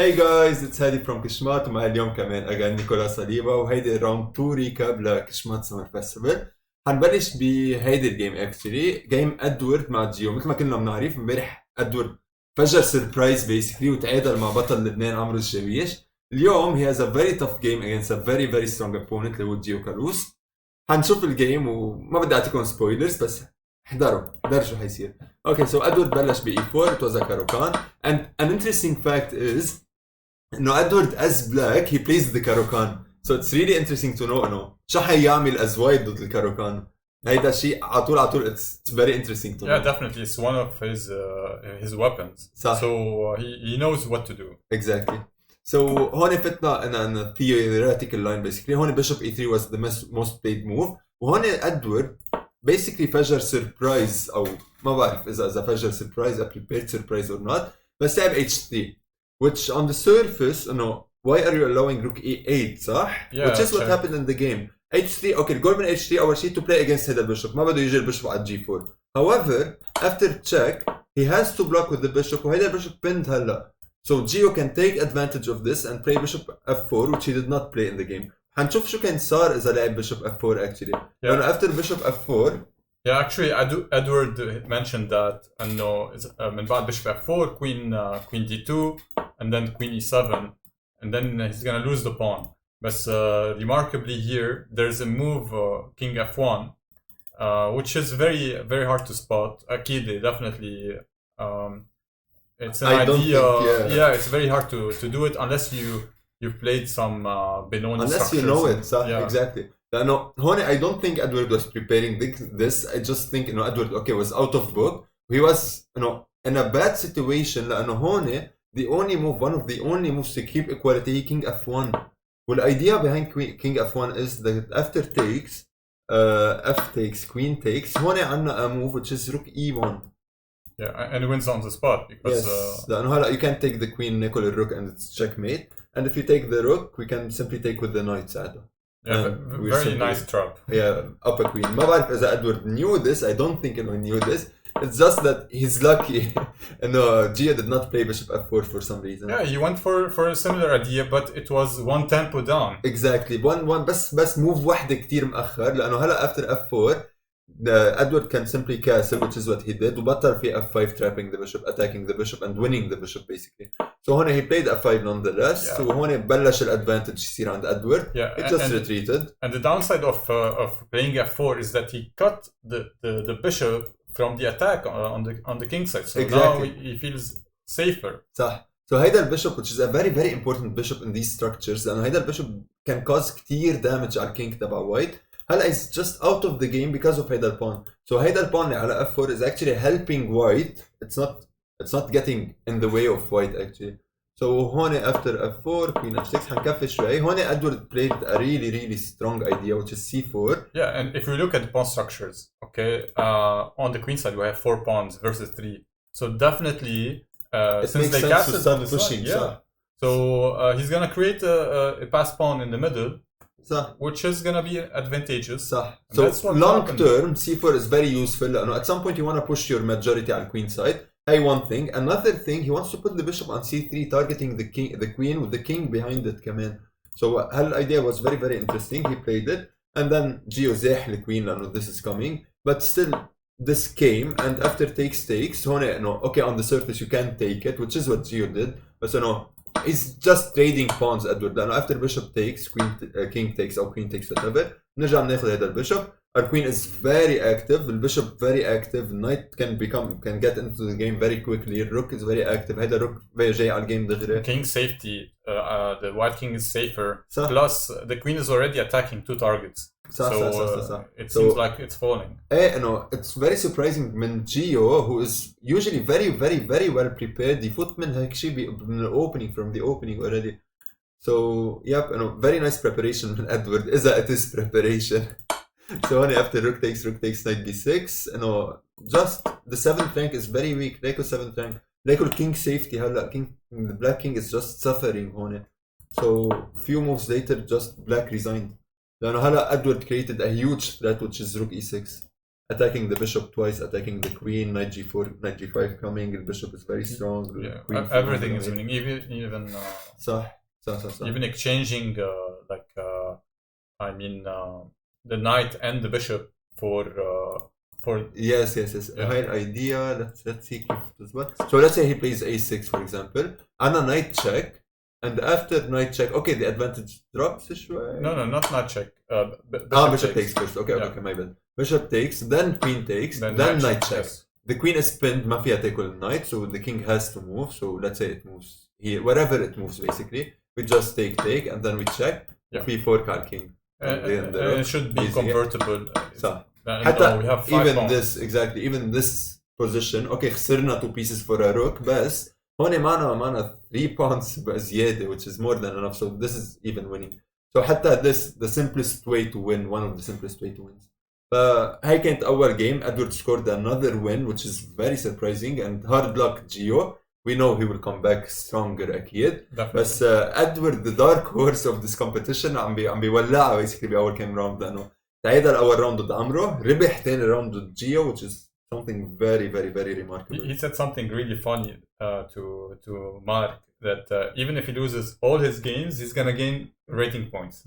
Hey guys, it's Hadi from Keshmat ومع اليوم كمان أجا نيكولا صليبا وهيدي راوند 2 ريكاب لكشمات سمر فيستيفال. حنبلش بهيدي الجيم اكشلي جيم ادوارد مع جيو. مثل ما كنا بنعرف امبارح ادوارد فجر سربرايز بيسكلي وتعادل مع بطل لبنان عمرو الشبيش. اليوم he has a very tough game against a very strong opponent اللي هو جيو كالوس. حنشوف الجيم وما بدي اعطيكم سبويلرز بس احضروا شو حيصير. Okay, so ادوارد بلش ب E4, it was a Karokan, and an interesting fact is انه ادوارد as black he plays the Karokan, so it's really interesting to know انه شو حيعمل as white ضد الكاروكان. هيدا شيء على طول it's very interesting to know. Yeah, definitely it's one of his weapons. صح. So he knows what to do. Exactly. So هون فتنا in a theoretical line basically. هون bishop e3 was the most played move. وهون ادوارد basically فجر surprise او ما بعرف اذا فجر surprise a prepared surprise or not, بس لعب h3 which on the surface انه why are you allowing rook e8 صح؟ Yeah, which is what happened in the game. h3 اوكي الجول من h3 اول شيء to play against هذا البيشوب، ما بده يجي البيشوب على g4. however after check he has to block with the bishop وهذا البيشوب pinned هلا. So Gio can take advantage of this and play bishop f4 which he did not play in the game. حنشوف شو كان صار إذا لعب bishop f4 actually. لأنه after bishop f4. Yeah, actually Edward mentioned that انه من بعد bishop f4 queen d2 and then queen e7 and then he's gonna lose the pawn. But remarkably here there's a move king f1 which is very hard to spot. أكيد definitely it's an idea. Yeah, it's very hard to do it unless you've played some Benoni unless structures. you know it. Yeah. Exactly. لأنه هون I don't think Edward was preparing this. I just think Edward was out of book. He was in a bad situation لأنه هون the only move, one of the only moves to keep equality he king f1. Well, the idea behind king f1 is that after takes f takes queen takes هون عنا a move which is rook e1. Yeah, and it wins on the spot because لأنه هلا you can't take the queen ناكل الروك and it's checkmate, and if you take the rook we can simply take with the knight ساعتها. Yeah, very nice trap. Yeah, up a queen. ما بعرف إذا Edward knew this. I don't think he knew this. It's just that he's lucky. No, Gia did not play bishop f4 for some reason. Yeah, he went for a similar idea, but it was one tempo down. Exactly. one بس move واحدة كتير مأخر لأنه هلا after f4 Edward can simply castle, which is what he did. وبطل في f5 trapping the bishop, attacking the bishop and winning the bishop basically. So هون he played f5 nonetheless. Yeah. وهون بلش الادفانتج يصير عند Edward. Yeah, it just retreated. And the downside of playing f4 is that he cut the bishop from the attack on the king side. So exactly. Now he feels safer. صح. So هيدا البيشوب which is a very important bishop in these structures لأنه هيدا البيشوب can cause كتير damage على الكينج تبع white. هلا is just out of the game because of هيدا البون. So هيدا البون اللي على f4 is actually helping white. It's not getting in the way of white actually. So هون after f4 queen f6 حنكفي شوي. هون Edward played a really strong idea which is c4. Yeah, and if we look at the pawn structures, okay, on the queen side we have 4 pawns versus 3. So definitely since they castled on the pushing, side, yeah. So he's gonna create a pass pawn in the middle. صح. Which is gonna be advantageous. صح. So long term C4 is very useful لأنه at some point you want to push your majority على queen side. Hey, one thing. Another thing, he wants to put the bishop on c3 targeting the queen with the king behind it كمان. So the idea was very interesting. He played it and then Gio زاح the queen لأنه this is coming. But still this came and after takes هون okay on the surface you can take it, which is what Gio did. But he's just trading pawns Edward لأنه after bishop takes king takes or queen takes whatever نرجع بناخذ هذا البيشوب. Our queen is very active, the bishop very active, knight can get into the game very quickly, rook is very active. هذا rook جاي على الجيم دغري. King safety, the white king is safer. صح. Plus the queen is already attacking 2 targets. صح. It seems like it's falling. It's very surprising من Gio who is usually very well prepared يفوت من هيك شيء من opening from the opening already. So yep, very nice preparation من Edward إذا it is preparation. So only after rook takes knight b6, just the 7th rank is very weak. Reiko 7th rank. Reiko king safety هلا the black king is just suffering هون. So few moves later just black resigned. لأنه هلا Edward created a huge threat which is rook e6. attacking the bishop twice, attacking the queen, knight g4, knight g5 coming, the bishop is very strong. Yeah, everything is winning, even صح. even exchanging the knight and the bishop for yes. هاي idea. Let's see كيف تزبط. So let's say he plays a6 for example. أنا knight check, and after knight check, okay, the advantage drops شوي. No, not knight check. Bishop takes first. Okay, my bad. Bishop takes, then queen takes, then knight check. Yes. The queen is pinned, ما فيها تاكل knight, so the king has to move. So let's say it moves here, wherever it moves basically. We just take, and then we check. b4 card king. It should be convertible. صح. we have 5 even pawns. this exactly, even this position. Okay, خسرنا 2 pieces for a rook, بس هون معنا 3 pawns بزيادة, which is more than enough. So this is even winning. So حتى this the simplest way to win, one of the simplest way to win. فهي كانت أول game. Edward scored another win, which is very surprising, and hard luck Gio. We know he will come back stronger أكيد. بس Edward the dark horse of this competition عم بيولعها basically بأول كام round, لأنه تعادل أول round ضد أمرو, ربح تاني round ضد Gio, which is something very remarkable. He said something really funny to Mark, that even if he loses all his games, he's gonna gain rating points.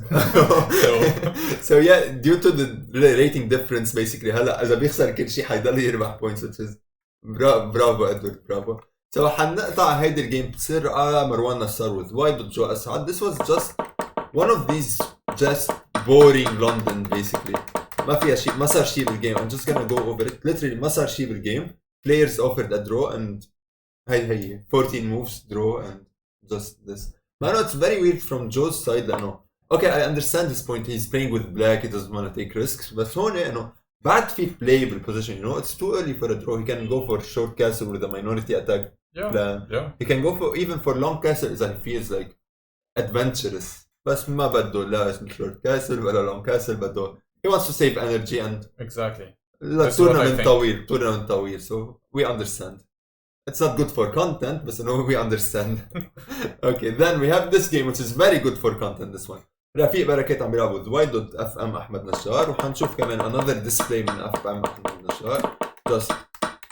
So yeah, due to the rating difference basically هلا إذا بيخسر كل شيء حيضل يربح points, which is برافو إدوارد برافو. So حنقطع هيدي الجيم بسرعة. مروان نصر with white ضد جو أسعد. This was just one of these just boring London basically. ما فيها شيء, ما صار شيء بالجيم. I'm just gonna go over it. Literally ما صار شيء بالجيم. Players offered a draw, and هي 14 moves draw, and just this. I know it's very weird from Joe's side لأنه okay, I understand his point. He's playing with black, he doesn't want to take risks. بس هون إنه بعد في playable position, you know, it's too early for a draw. He can go for short castle with a minority attack plan. He can go for even for long castle إذا he feels like adventurous. بس ما بده لا اسمه short castle ولا long castle, بده he wants to save energy and exactly. tournament طويل, so we understand. It's not good for content, but no, we understand. Okay, then we have this game which is very good for content. This one. رفيق بركات عم بيلعبوا ضد ضد اف ام احمد نجار, وحنشوف كمان another display من اف ام احمد نجار. Just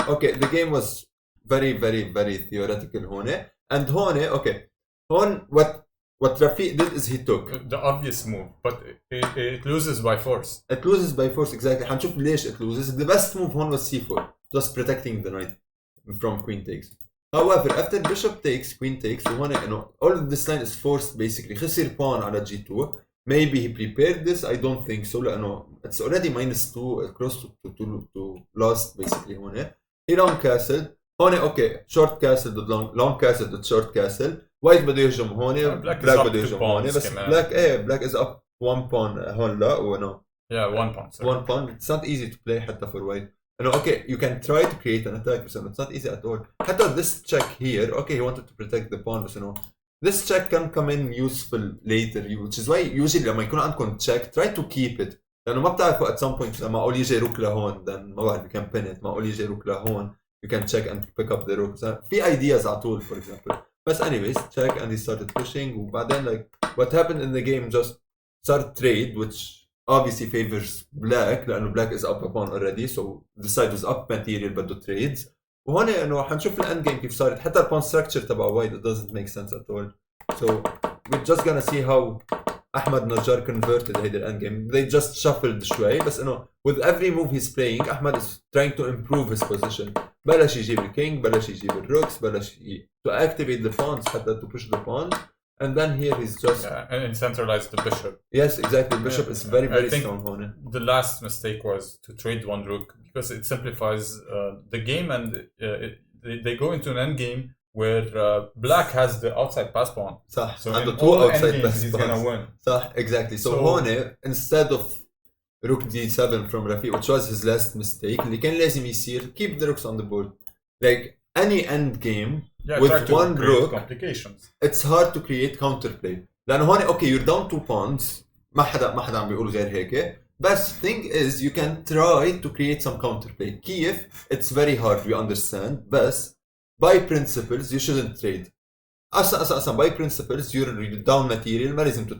okay, the game was very theoretical هون, and هون okay, هون what Rafiq did is he took the obvious move, but it loses by force. It loses by force, exactly. حنشوف ليش it loses. The best move هون was c4, just protecting the knight from queen takes. However, after bishop takes, queen takes, وهون انه all of this line is forced basically. خسر pawn على g2. Maybe he prepared this, I don't think so, لأنه it's already -2 close to lost basically هون. He long castle. هون okay, short castle ضد long castle ضد short castle. White بده يهجم هون, black بده يهجم هون, بس black is up 1 pawn هون لا وانه one pawn. Sorry. 1 pawn. It's not easy to play حتى for white. Okay, you can try to create an attack, but it's not easy at all. حتى this check here, okay, he wanted to protect the pawn, but this check can come in useful later, which is why usually لما يكون عندكم check, try to keep it. لأنه ما بتعرفوا at some point لما أقول يجي روك لهون, then ما بعرف you can pin it. ما أقول يجي روك لهون, you can check and pick up the rook. في ideas على طول, for example. But anyways, check, and he started pushing. وبعدين like what happened in the game just started trade, which obviously favors black لأنه black is up a pawn already, so the side was up material بده trades. وهون إنه حنشوف الend game كيف صارت. حتى pawn structure تبع white it doesn't make sense at all. So we're just gonna see how أحمد نجار converted هيدا الend game. They just shuffled شوي, بس إنه with every move he's playing أحمد is trying to improve his position. بلش يجيب الking, بلش يجيب الrooks, بلش to activate the pawns حتى to push the pawns. And then here he's just and centralize the bishop. Yes, exactly. The bishop is very strong on it. The last mistake was to trade one rook because it simplifies the game, and they go into an end game where black has the outside pass pawn. صح. So and in the two all outside end games he's gonna win. صح, exactly. So هون instead of rook d7 from Rafiq, which was his last mistake, اللي كان لازم يصير keep the rooks on the board. Like any end game. With one rook, it's hard to create counterplay. لأنه هون okay, you're down 2 pawns. ما حدا عم بيقول غير هيك. But thing is, you can try to create some counterplay. كيف? It's very hard, we understand. But by principles, you shouldn't trade. أصلا by principles, you're down material. ما لازم to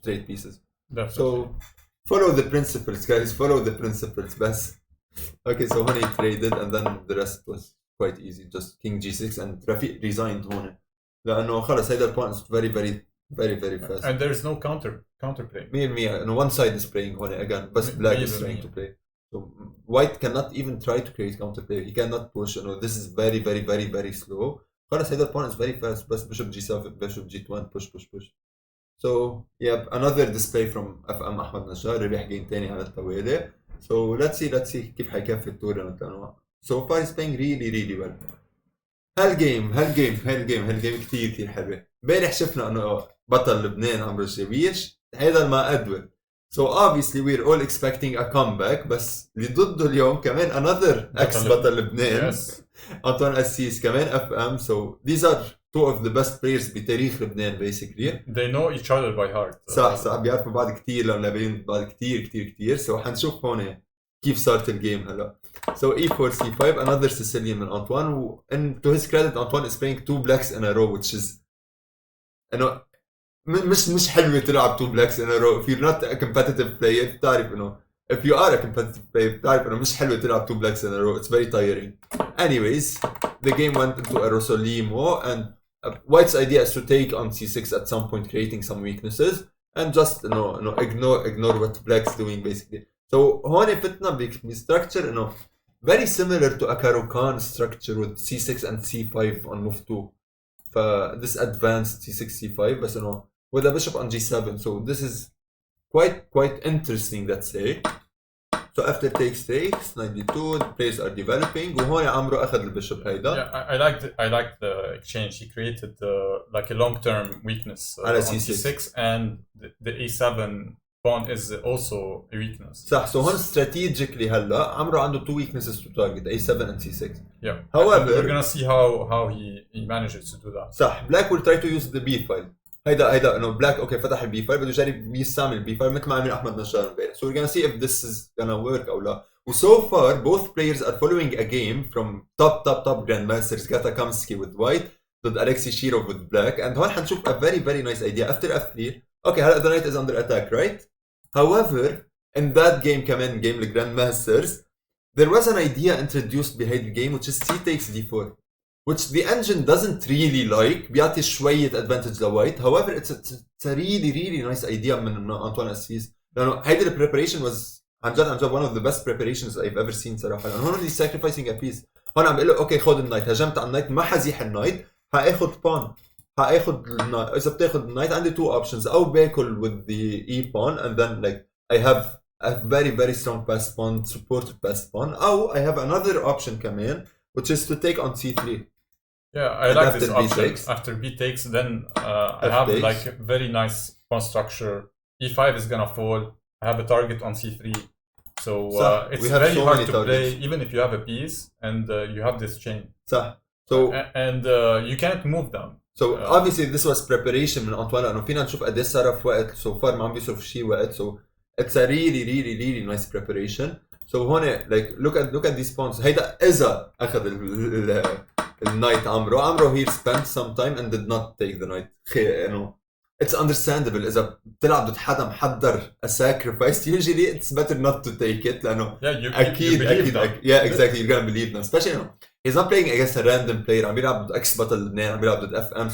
trade pieces. Definitely. So follow the principles, guys. Follow the principles. بس Okay, so هون he traded and then the rest was quite easy. Just king g6 and رفيق resigned هون. لأنه خلص هيدا البوint is very fast. And there is no counter play. 100% إنه one side is playing هون again بس black is trying to play. So white cannot even try to create counter play. He cannot push. You know, this is very slow. خلص هيدا البوint is very fast. بس bishop g7, bishop g1, push. So yeah, another display from FM أحمد نجار ربح جيم تاني على الطويلة. So let's see كيف حيكفي التورنمنت لأنه so far he's playing really well. هالجيم كتير حلوة. امبارح شفنا إنه بطل لبنان عمرو الشويش هيدا ما أدور. So obviously we're all expecting a comeback بس اللي ضده اليوم كمان another ex بطل لبنان أنطوان أسيس كمان FM. So these are two of the best players بتاريخ لبنان basically. They know each other by heart. صح بيعرفوا بعض كتير لو لاعبين بعض كتير. So حنشوف هون كيف صارت الجيم هلا. So e4 c5 another Sicilian من أنطوان and to his credit أنطوان is playing two blacks in a row which is إنه مش حلوة تلعب two blacks in a row. If you're not a competitive player بتعرف إنه if you are a competitive player بتعرف إنه مش حلوة تلعب two blacks in a row. It's very tiring. Anyways, the game went into a Rosolimo and White's idea is to take on c6 at some point, creating some weaknesses and just ignore what Black's doing basically. So هون فتنا بstructure very similar to a Caro-Kann structure with c6 and c5 on move 2. This advanced c6 c5 بس with a bishop on g7. So this is quite interesting, let's say. So after takes 92, the players are developing. وهون عمرو أخذ البيشوب هيدا. Yeah, I like the exchange. He created like a long-term weakness on c6 and the a7 pawn is also a weakness. صح. So هون strategically هلا عمرو عنده two weaknesses to target, a7 and c6. Yeah. However, we're gonna see how he manages to do that. صح. Black will try to use the b file. هيدا انه بلاك اوكي فتح البي فايل بده يجرب يستعمل البي فايل مثل ما عمل احمد نجار امبارح. So we're gonna see if this is gonna work او لا. So far both players are following a game from top grandmasters Gata Kamsky with white ضد Alexei Shirov with black and هون حنشوف a very nice idea after f3. Okay, هلا the knight is under attack, right? However, in that game كمان game grandmasters there was an idea introduced behind the game which is c takes d4. Which the engine doesn't really like. بيعطي شوية advantage لوايت. However, it's a really nice idea من أنطوان أسيس. لأنه هيدي preparation was عن جد one of the best preparations I've ever seen صراحة. لأنه هون he's sacrificing a piece. هون عم بقول له أوكي خد النايت. هجمت على النايت ما حزيح النايت. حآخذ pawn. حآخذ النايت. إذا بتاخذ النايت عندي two options. أو باكل with the e pawn and then like I have a very strong pass pawn, supported pass pawn. أو I have another option كمان which is to take on c3. Yeah, I like this option. After b takes, then I have takes. Like a very nice pawn structure. e5 is gonna fall. I have a target on c3. So it's very hard to play even if you have a piece and you have this chain. So and you can't move them. So obviously this was preparation من أنطوان لأنه فينا نشوف قد إيه صرف وقت. So far ما عم بيصرف شيء وقت. So it's a really nice preparation. So هون like look at these pawns. هيدا إذا أخذ النايت عمرو here spent some time and did not take the knight. It's understandable إذا بتلعب ضد حدا محضر a sacrifice usually it's better not to take it لأنه أكيد yeah exactly you're gonna believe them especially he's not playing against a random player عم بيلعب ضد اكس بطل لبنان عم بيلعب ضد FM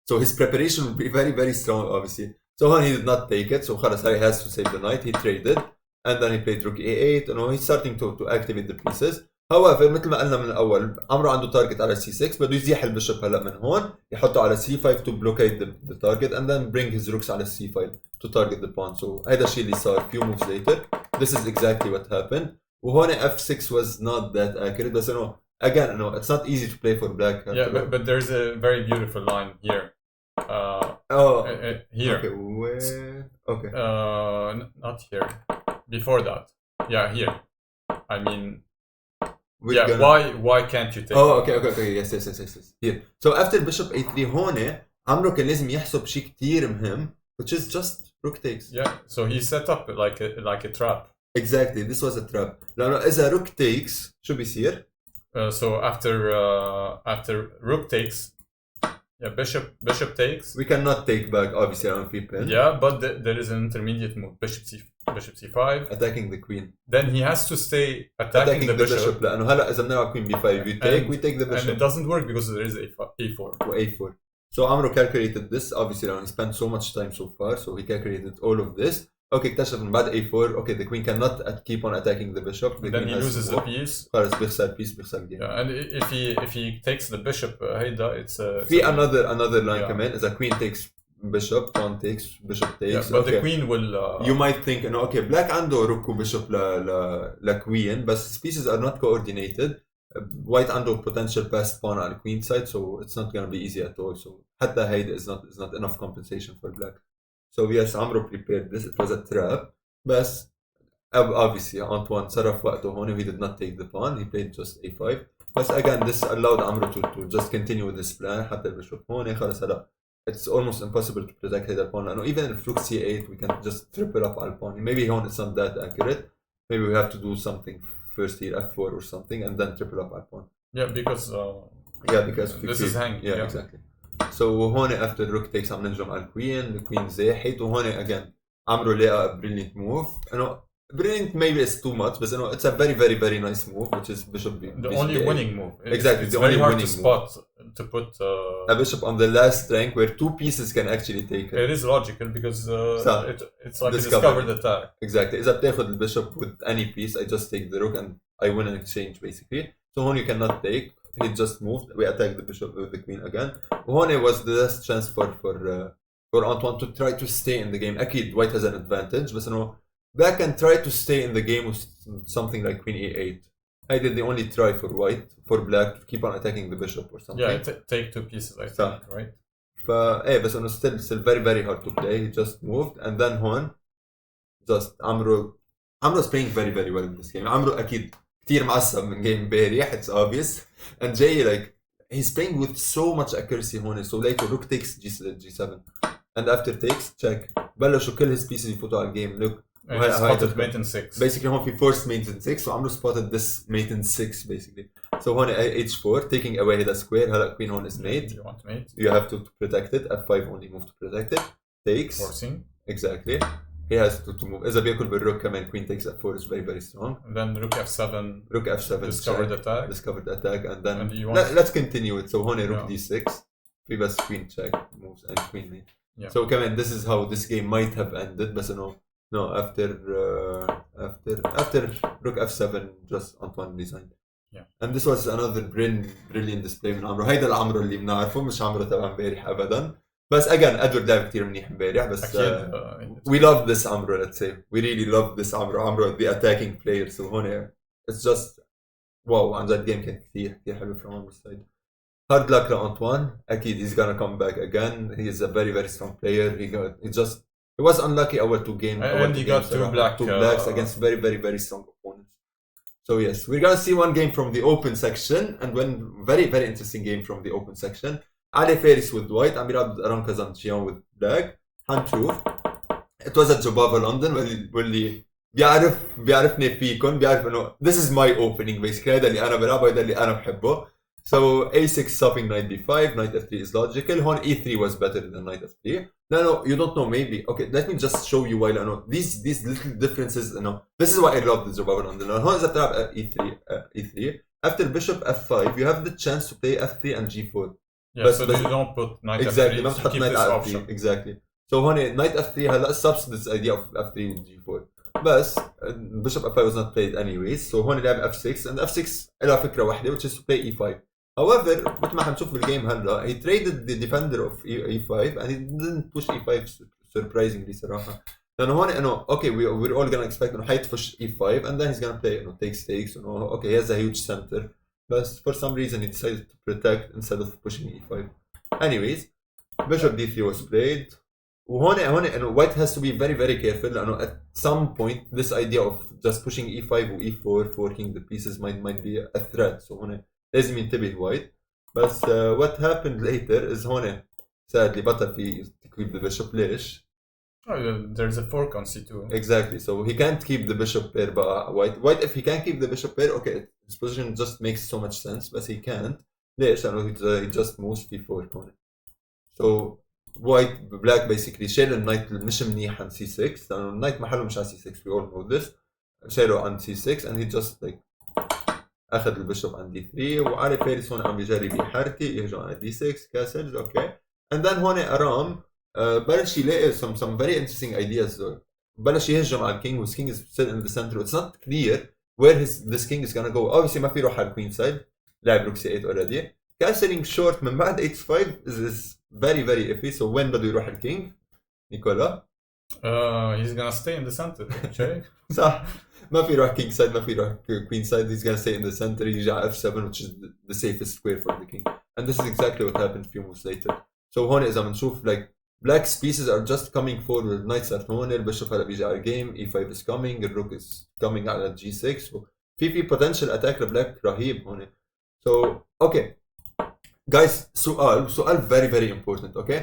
so his preparation will be very strong obviously. So he did not take it. So خلص he has to save the knight. He traded and then he played rook a8 and he's starting to activate the pieces. However مثل ما قلنا من الأول عمرو عنده target على c6 بده يزيح البشب هلا من هون يحطه على c5 to blockade the target and then bring his rooks على c5 to target the pawn. So هيدا الشيء اللي صار few moves later. This is exactly what happened. وهون f6 was not that accurate بس again it's not easy to play for black. Yeah, but there's a very beautiful line here. Here. Okay, where? Okay. Not here. Before that. Yeah, here. I mean. Why can't you take? Oh, okay. Yes. Here. So after bishop a3 هون عمرو كان لازم يحسب شيء كتير مهم, which is just rook takes. Yeah. So he set up like a trap. Exactly. This was a trap. لأنه إذا rook takes شو بيصير? So after rook takes, yeah, bishop takes. We cannot take back obviously on free pin. Yeah, but there is an intermediate move, bishop c5. bishop c5. attacking the queen. Then he has to stay attacking the bishop. لأنه هلا إذا بنلعب queen b5 we take the bishop. And it doesn't work because there is a4. a4. So Amro calculated this. Obviously, he spent so much time so far, so he calculated all of this. Okay, اكتشف من بعد a4. Okay, the queen cannot keep on attacking the bishop. Then he loses the piece. خلاص بيخسر piece بيخسر game. Yeah, and if he takes the bishop هيدا it's في another line كمان إذا queen takes bishop, pawn takes, bishop takes. Yeah, but the queen will. You might think إنه okay black عنده rook وبishop ل queen بس pieces are not coordinated. White عنده potential passed pawn على queen side, so it's not gonna be easy at all. So حتى هيدا is not enough compensation for black. So yes, Amro prepared this. It was a trap, but obviously Antoine صرف وقته هون. He did not take the pawn. He played just a5. But again, this allowed Amro to just continue with this plan. حتى البishop هون خلص هلا. It's almost impossible to protect هيدا الpawn. لأنه even if rook c8, we can just triple up على الpawn. Maybe هون it's not that accurate. Maybe we have to do something first here, f4 or something, and then triple up على الpawn. Yeah, because this is hanging. Yeah, exactly. So هون after rook takes عم ننجم على the queen زاحت وهون again عمرو لقى a brilliant move. Brilliant maybe is too much, but it's a very very very nice move, which is bishop the only winning move. Exactly, it's the very only hard winning to spot to put a bishop on the last rank where two pieces can actually take it. It is logical because it's like a discovered attack. Exactly. إذا بتاخد البishop with any piece, I just take the rook and I win an exchange basically. So هون you cannot take. He just moved. We attack the bishop with the queen again. وهون was the last chance for Antoine to try to stay in the game. أكيد white has an advantage, but black can try to stay in the game with something like queen e8. I did the only try for black to keep on attacking the bishop or something. Yeah, take two pieces, I think, right? بس إنه still very very hard to play. He just moved and then هون just Amro's playing very very well in this game. Amro أكيد كتير معصب من game امبارح. It's obvious. And Jay like he's playing with so much accuracy هون. So later rook takes g7 and after takes check. بلشوا كل his pieces يفوتوا على الجيم. Look. And he spotted mate in 6. Basically هون في forced mate in 6. So Amro spotted this mate in 6 basically. So هون h4 taking away the square. هلا queen هون is mate. You want mate. You have to protect it. f5 only move to protect it. Takes. Forcing. Exactly. He has to move. إذا بياكل بالروك كمان queen takes f4 is very very strong. And then rook f7. Rook f7. Discovered attack. Discovered attack and then let's continue it. So هون rook d6. في بس queen check moves and queen mate. Yeah. So كمان this is how this game might have ended. بس no after rook f7 just Antoine resigned. Yeah. And this was another brilliant display من عمرو. هيدا العمرو اللي بنعرفه مش عمرو تبع امبارح ابدا. بس again ادوارد لعب كتير منيح امبارح بس we love this عمرو. Let's say we really love this عمرو the attacking player. So هون it's just wow عن جد game كان كتير حلو from Amro's side. Hard luck لأنطوان. أكيد he's gonna come back again. He is a very very strong player. He was unlucky our two games. And he got two blacks against very very very strong opponents. So yes, we're gonna see one game from the open section and one very very interesting game from the open section. علي فارس with white عم يلعب أرام كازانتشيان with black. حنشوف. It was at Jobava London واللي بيعرفني فيكم بيعرف إنه this is my opening basically. هذا اللي أنا بلعبه هذا اللي أنا بحبه. So a6 stopping knight b5, knight f3 is logical. هون e3 was better than knight f3. No, you don't know maybe. Okay, let me just show you why. No, these little differences. No, this is why I love the Jobava London. هون إذا بتلعب e3 after bishop f5 you have the chance to play f3 and g4. Yeah, so you don't put knight exactly, f3 to keep this option. Exactly. So هون knight f3 هلا stops this idea of f3 and g4. بس bishop f5 was not played anyways. So هون لعب f6 and f6 لها فكرة واحدة which is to play e5. However, مثل ما حنشوف بالجيم هلا he traded the defender of e5 and he didn't push e5 surprisingly صراحة. لأنه هون إنه okay we're all gonna expect إنه حيتفش e5 and then he's gonna play إنه takes إنه okay he has a huge center. But for some reason he decided to protect instead of pushing e5. Anyways, bishop d3 was played. وهون إنه white has to be very very careful لأنه at some point this idea of just pushing e5 و e4 forking the pieces might be a threat. So هون لازم ينتبه وايد. بس what happened later is هون sadly بطل في keep the bishop. ليش؟ There's a fork on c2. Exactly, so he can't keep the bishop pair بقى white if he can't keep the bishop pair okay his position just makes so much sense but he can't. ليش؟ لأنه he just moves b4 هون. So وايت بلاك بيسكلي شال النايت اللي مش منيح عن سي 6 لانه النايت محله مش على سي 6 we all know this شاله عن سي 6 and he just like اخذ البشوب عن دي 3 وعلي فارس هون عم بيجرب يحركي يهجم على دي 6 كاسلز اوكي and then هون ارام بلش يلاقي some very interesting ideas بلش يهجم على الكينج والكينج is still in the center it's not clear where this king is gonna go obviously ما في يروح على الكوين سايد لعب روك سي 8 already castling short من بعد h5 is very very iffy so when بده يروح الكينج نيكولا he's gonna stay in the center شايف صح ما في يروح كينج سايد ما في يروح كوين سايد he's gonna stay in the center يجي على f7 which is the safest square for the king and this is exactly what happened few moves later so هون إذا بنشوف like black's pieces are just coming forward knights are هون البشوب هلا بيجي على الجيم e5 is coming الروك is coming على g6 so في potential attack لبلاك رهيب هون so okay guys سؤال very very important okay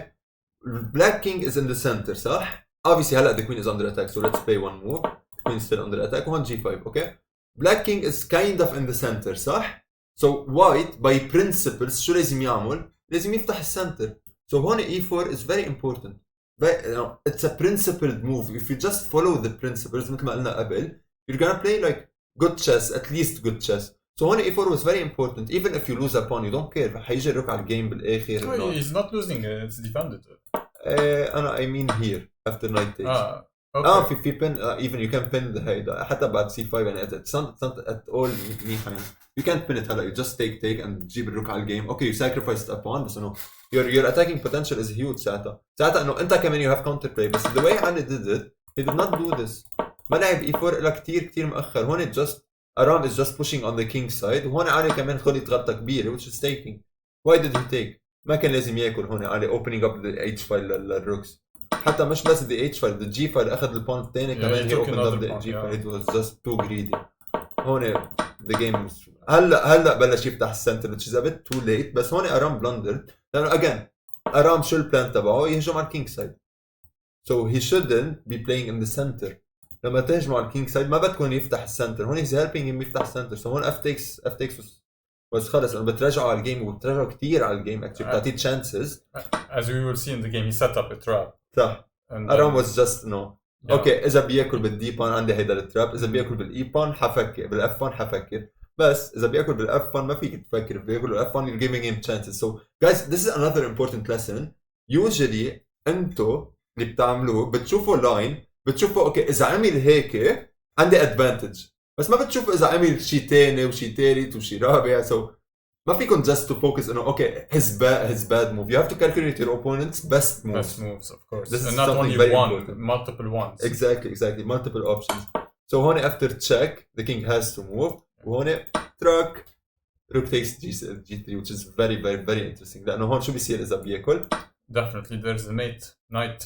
black king is in the center صح obviously هلا the queen is under attack so let's play one move queen still under attack 1 g5 okay black king is kind of in the center صح so white by principles شو لازم يعمل لازم يفتح السنتر so هون e4 is very important it's a principled move if you just follow the principles مثل ما قلنا قبل you're gonna play like good chess at least good chess so هون e4 was very important even if you lose a pawn you don't care حيجي الروك على الجيم بالاخر he's not losing it's defended انا I mean here after knight takes okay. في pin even you can pin هيدا حتى بعد c5 يعني it's not at all منيح يعني you can't pin it هلا you just take and تجيب الروك على الجيم okay you sacrificed a pawn بس انه your attacking potential is huge ساعتها انه انت كمان you have counter play بس the way Ali did it he did not do this ما لعب e4 إلا كتير مأخر هون just Aram is just pushing on the king side وهون علي كمان خد يتغطى كبيرة which is taking why did he take ما كان لازم ياكل هون علي opening up the h file للروكس حتى مش بس the h file the g file أخذ البون الثاني كمان he opened up the g file it was just too greedy هون the game هلا بلش يفتح السنتر which is a bit too late بس هون Aram blundered لأنه again Aram شو البلان تبعه يهجم على الكينج سايد so he shouldn't be playing in the center لما تهجموا على الكينج سايد ما بدكم يفتح السنتر هون he's helping him يفتح السنتر so هون f takes بس خلص انه بتراجعوا على الجيم وبتراجعوا كثير على الجيم actually بتعطيه chances as we will see in the game he set up a trap صح Aram was just no اوكي اذا بياكل بالدي بان عندي هيدا التراب اذا بياكل بالاي بان حفكر بالاف 1 حفكر بس اذا بياكل بالاف 1 ما فيك تفكر بياكل بالاف 1 you're giving him chances so guys this is another important lesson usually انتو اللي بتعملوه بتشوفوا لاين بتشوفوا اوكي اذا عمل هيك عندي ادفانتج بس ما بتشوفوا اذا عمل شيء ثاني وشيء ثالث وشيء رابع so ما فيكم just to focus انه اوكي his bad move you have to calculate your opponent's best moves of course this and is not something only very one important. multiple ones exactly multiple options so هون after check the king has to move وهون truck rook takes g3 which is very interesting لانه هون شو بيصير اذا بياكل definitely there's the knight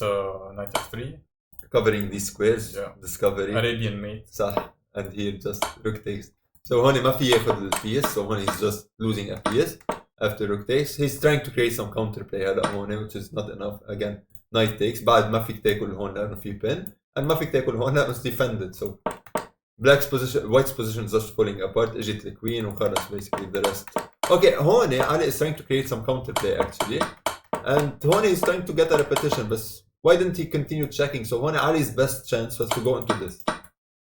f3 covering these squares discovery Arabian mate صح and here just rook takes so هون ما في ياخذ البيس so هون he's just losing a piece after rook takes he's trying to create some counter play هلا هون which is not enough again knight takes بعد ما فيك تاكل هون لانه في pin and ما فيك تاكل هون لانه it's defended so black's position white's position is just falling apart اجت الكوين وخلص basically the rest okay هون Ali is trying to create some counter play actually and هون he's trying to get a repetition but why didn't he continue checking so هون Ali's best chance was to go into this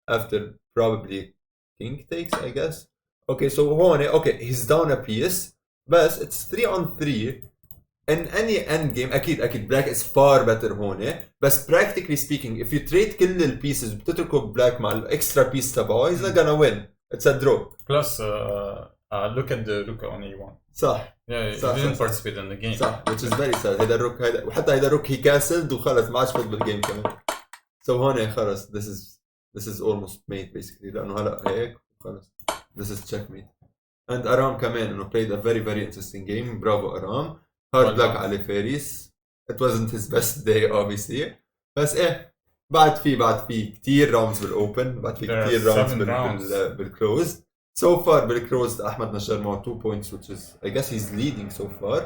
after probably king takes I guess okay so هون okay he's down a piece but it's 3 on 3 in any end game أكيد black is far better هون بس practically speaking if you trade كل البيسز بتتركوا black مع الextra piece تبعه he's not gonna win it's a draw plus look at the rook on a1 صح he didn't participate in the game صح which is very sad هيدا الروك هيدا وحتى هيدا الروك he castled وخلص ما عادش فوت بالجيم كمان so هون خلص this is almost mate basically لأنه هلا هيك خلص this is checkmate and Aram كمان إنه played a very interesting game bravo Aram hard luck على فارس it wasn't his best day obviously بس بعد في كتير rounds بالopen بعد في كتير rounds بالclosed so far بالclosed أحمد نجار معه 2 points which is I guess he's leading so far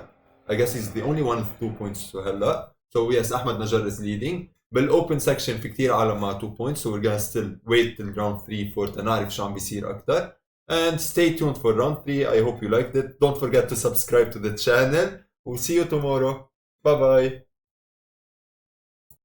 I guess he's the only one with 2 points هلا so yes أحمد نجار is leading بالاوبن سكشن في كتير عالم مع 2 points so we're gonna still wait till round 3 4 تنعرف شو عم بيصير أكتر and stay tuned for round 3 I hope you liked it don't forget to subscribe to the channel we'll see you tomorrow bye bye